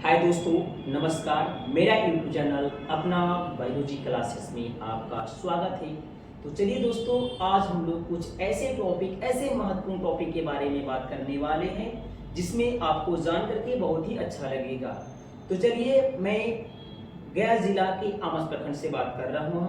हाय दोस्तों, नमस्कार। मेरा यूट्यूब चैनल अपना बायोलॉजी क्लासेस में आपका स्वागत है। तो चलिए दोस्तों, आज हम लोग कुछ ऐसे महत्वपूर्ण टॉपिक के बारे में बात करने वाले हैं जिसमें आपको जान करके बहुत ही अच्छा लगेगा। तो चलिए, मैं गया जिला के आमस प्रखंड से बात कर रहा हूँ।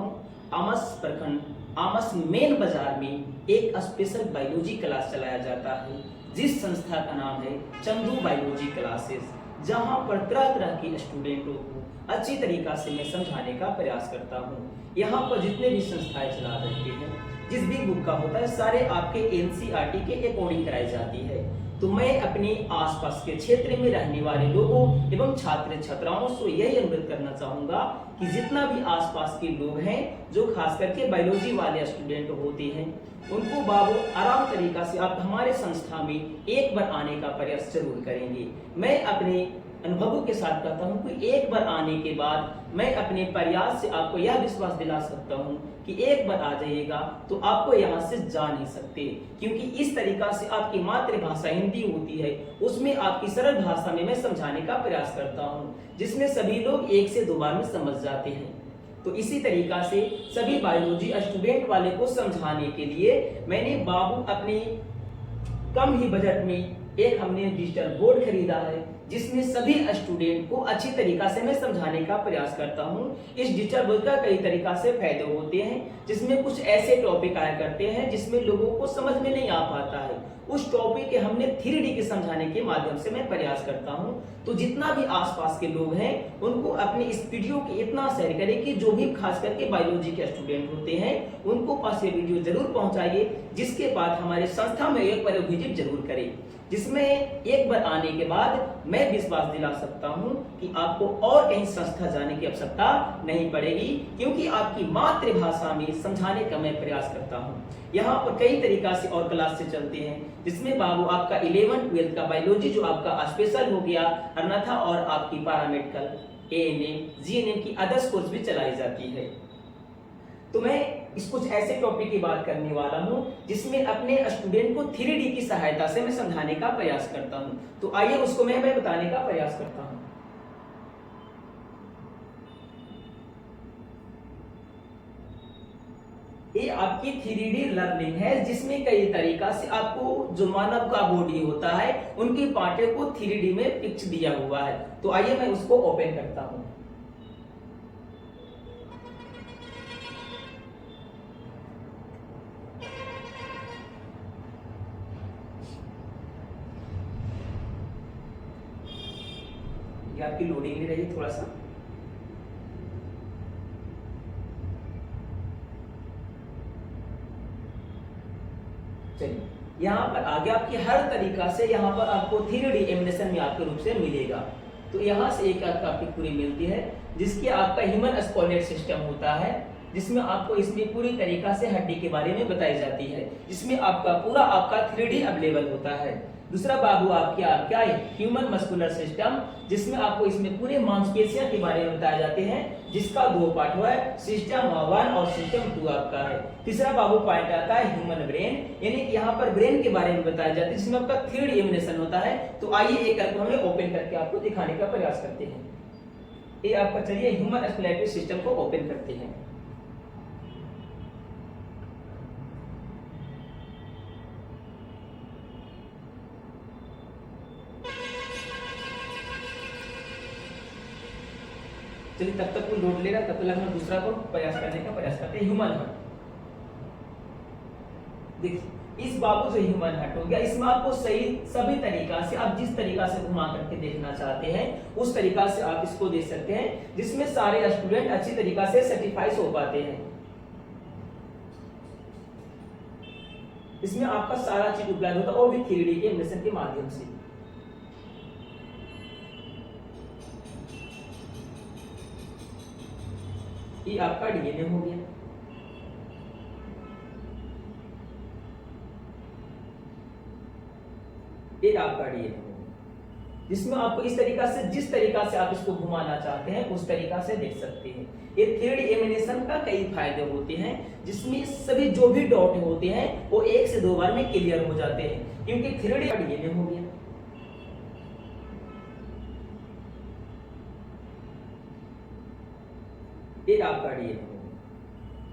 आमस मेन बाजार में एक स्पेशल बायोलॉजी क्लास चलाया जाता है जिस संस्था का नाम है चंदू बायोलॉजी क्लासेस, जहां पर तरह तरह के स्टूडेंटों को अच्छी तरीका से मैं समझाने का प्रयास करता हूं। यहाँ पर जितने भी संस्थाएं चला रहे हैं, जिस भी बुक का होता है, सारे आपके एनसीईआरटी के अकॉर्डिंग कराई जाती है। तो मैं अपने आसपास के क्षेत्र में रहने वाले लोगों एवं छात्र छात्राओं से यही अनुरोध करना चाहूंगा कि जितना भी आसपास के लोग हैं जो खास करके बायोलॉजी वाले स्टूडेंट होते हैं, उनको बाबू आराम तरीका से आप हमारे संस्था में एक बार आने का प्रयास जरूर करेंगे। मैं अपने अनुभवों के साथ कहता हूं कि एक बार आने के बाद मैं अपने प्रयास से आपको यह विश्वास दिला सकता हूं कि एक बार आ जाइएगा तो आपको यहाँ से जा नहीं सकते, क्योंकि इस तरीका से आपकी मातृभाषा हिंदी होती है, उसमें आपकी सरल भाषा में मैं समझाने का प्रयास करता हूँ, जिसमें सभी लोग एक से दो बार में समझ जाते हैं। तो इसी तरीका से सभी बायोलॉजी स्टूडेंट वाले को समझाने के लिए मैंने बाबू अपने कम ही बजट में एक हमने डिजिटल बोर्ड खरीदा है, जिसमें सभी स्टूडेंट को अच्छी तरीका से मैं समझाने का प्रयास करता हूं। इस डिजिटल बोर्ड का कई तरीका से फायदे होते हैं, जिसमें कुछ ऐसे टॉपिक आया करते हैं जिसमें लोगों को समझ में नहीं आ पाता है। उस टॉपिक के हमने 3D के समझाने के माध्यम से मैं प्रयास करता हूं। तो जितना भी आसपास के लोग हैं उनको अपने इस वीडियो के इतना शेयर करें कि जो भी खास करके बायोलॉजी के स्टूडेंट होते हैं उनको पास ये वीडियो जरूर पहुंचाइए, जिसके बाद हमारे संस्था में एक बार विजिट जरूर करें, जिसमें एक बार आने के बाद मैं विश्वास दिला सकता हूं कि आपको और कहीं संस्था जाने की आवश्यकता नहीं पड़ेगी, क्योंकि आपकी मातृभाषा में समझाने का मैं प्रयास करता हूं। यहाँ पर कई तरीका से और क्लास से चलते हैं, जिसमें बाबू आपका 11th 12th का बायोलॉजी जो आपका स्पेशल हो गया, अन्यथा और आपकी पैरामेडिकल, एएनएम, जीएनएम की अदर्स कोर्स भी चलाई जाती है। तो मैं इस कुछ ऐसे टॉपिक की बात करने वाला हूं जिसमें अपने स्टूडेंट को 3D की सहायता से मैं समझाने का प्रयास करता हूं। तो आइए उसको मैं बताने का प्रयास करता हूं। ये आपकी 3D लर्निंग है, जिसमें कई तरीका से आपको जो मानव का बॉडी होता है उनकी पार्टें को 3D में पिक्च दिया हुआ है। तो आइए मैं उसको ओपन करता हूं। ये आपकी लोडिंग नहीं रही, थोड़ा सा चलिए। यहाँ पर आगे आपकी हर तरीका से यहाँ पर आपको 3D एनिमेशन में आपके रूप से मिलेगा। तो यहाँ से एक आपकी पूरी मिलती है, जिसकी आपका ह्यूमन स्केलेटल सिस्टम होता है, जिसमें आपको इसमें पूरी तरीका से हड्डी के बारे में बताई जाती है, जिसमें आपका 3D अवेलेबल होता है। दूसरा बाबू क्या है ह्यूमन मस्कुलर सिस्टम, जिसमें आपको इसमें पूरे मांसपेशियों के बारे में बताए जाते हैं, जिसका 2 पार्ट हुआ है, सिस्टम 1 और सिस्टम 2 आपका है। तीसरा बाबू पॉइंट आता है ह्यूमन ब्रेन, यानी कि यहाँ पर ब्रेन के बारे में बताया जाता है, जिसमें आपका 3D एनिमेशन होता है। तो आइए एक करके हमें ओपन करके आपको दिखाने का प्रयास करते हैं। ये आपका चलिए ह्यूमन स्केलेटल सिस्टम को ओपन करते हैं। चलिए, तब तक वो लोड ले रहा, तब तक हम दूसरा को प्रयास करने का प्रयास करते हैं। ह्यूमन हार्ट, देखिए इस बाबू से ह्यूमन हार्ट हो गया। इसमें आपको सभी तरीका से आप जिस तरीका से घुमा करके देखना चाहते हैं उस तरीका से आप इसको देख सकते हैं, जिसमें सारे स्टूडेंट अच्छी तरीका से सर्टिफाइड हो पाते हैं। इसमें आपका सारा चीज उपलब्ध होता है, और भी 3D के एनिमेशन के माध्यम से। ये आपका डीएनए हो गया। ये आपका डीएनए हो गया, जिसमें आपको इस तरीका से जिस तरीका से आप इसको घुमाना चाहते हैं उस तरीका से देख सकते हैं। ये 3D एनिमेशन का कई फायदे होते हैं, जिसमें सभी जो भी डॉट होते हैं वो 1 से 2 बार में क्लियर हो जाते हैं, क्योंकि 3D डीएनए हो गया। ये आपका डीएम होगा,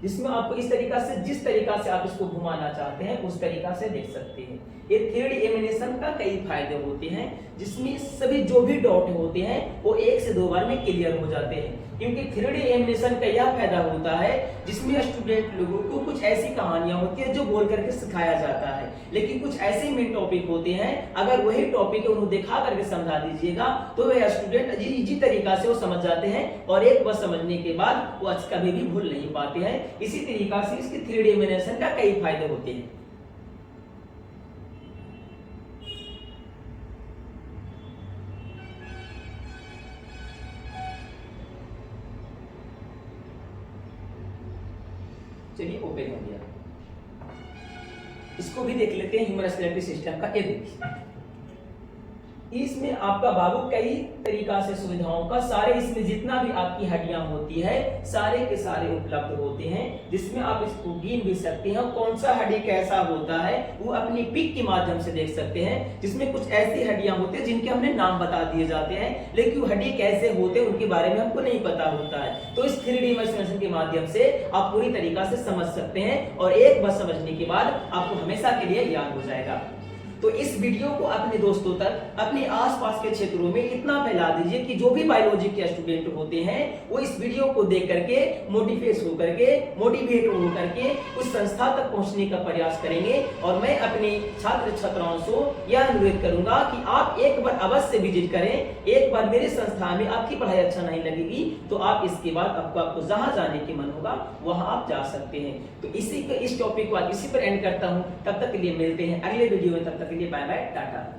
जिसमें आपको इस तरीका से, जिस तरीका से आप इसको घुमाना चाहते हैं उस तरीका से देख सकते हैं। ये 3D एनिमेशन का कई फायदे होते हैं, जिसमें सभी जो भी डॉट होते हैं वो 1 से 2 बार में क्लियर हो जाते हैं। क्योंकि 3D एनिमेशन का यह फायदा होता है जिसमें स्टूडेंट लोगों को कुछ ऐसी कहानियां होती है जो बोल करके सिखाया जाता है, लेकिन कुछ ऐसे मेन टॉपिक होते हैं अगर वही टॉपिक उन्हें दिखा करके समझा दीजिएगा तो वह स्टूडेंट इजी तरीका से वो समझ जाते हैं और एक बार समझने के बाद वो कभी भी भूल नहीं पाते हैं। इसी तरीका से इसके 3D एनिमेशन का कई फायदे होते हैं। चलिए ओपन हो गया, इसको भी देख लेते हैं। ह्यूमन रेस्पिरेटरी सिस्टम का ये देखिए, इसमें आपका बाबू कई तरीका से सुविधाओं का सारे, इसमें जितना भी आपकी हड्डियां होती है सारे के सारे उपलब्ध होते हैं, जिसमें आप इसको गिन भी सकते हैं। कौन सा हड्डी कैसा होता है वो अपनी पिक के माध्यम से देख सकते हैं, जिसमें कुछ ऐसी हड्डियां होती है जिनके हमने नाम बता दिए जाते हैं, लेकिन वो हड्डी कैसे होते हैं उनके बारे में हमको नहीं पता होता है। तो इस 3D इमेजिनेशन के माध्यम से आप पूरी तरीका से समझ सकते हैं और एक बार समझने के बाद आपको हमेशा के लिए याद हो जाएगा। तो इस वीडियो को अपने दोस्तों तक, अपने आसपास के क्षेत्रों में इतना फैला दीजिए कि जो भी बायोलॉजी के स्टूडेंट होते हैं वो इस वीडियो को देख करके मोटिवेट हो करके उस संस्था तक पहुंचने का प्रयास करेंगे। और मैं अपने छात्र छात्राओं से यह अनुरोध करूंगा कि आप एक बार अवश्य विजिट करें। एक बार मेरे संस्था में आपकी पढ़ाई अच्छा नहीं लगेगी तो आप इसके बाद आपको जहां जाने की मन होगा वहां आप जा सकते हैं। तो इस टॉपिक को आज इसी पर एंड करता हूं। तब तक के लिए मिलते हैं अगले वीडियो में, तब तक के लिए बाय बाय, टाटा।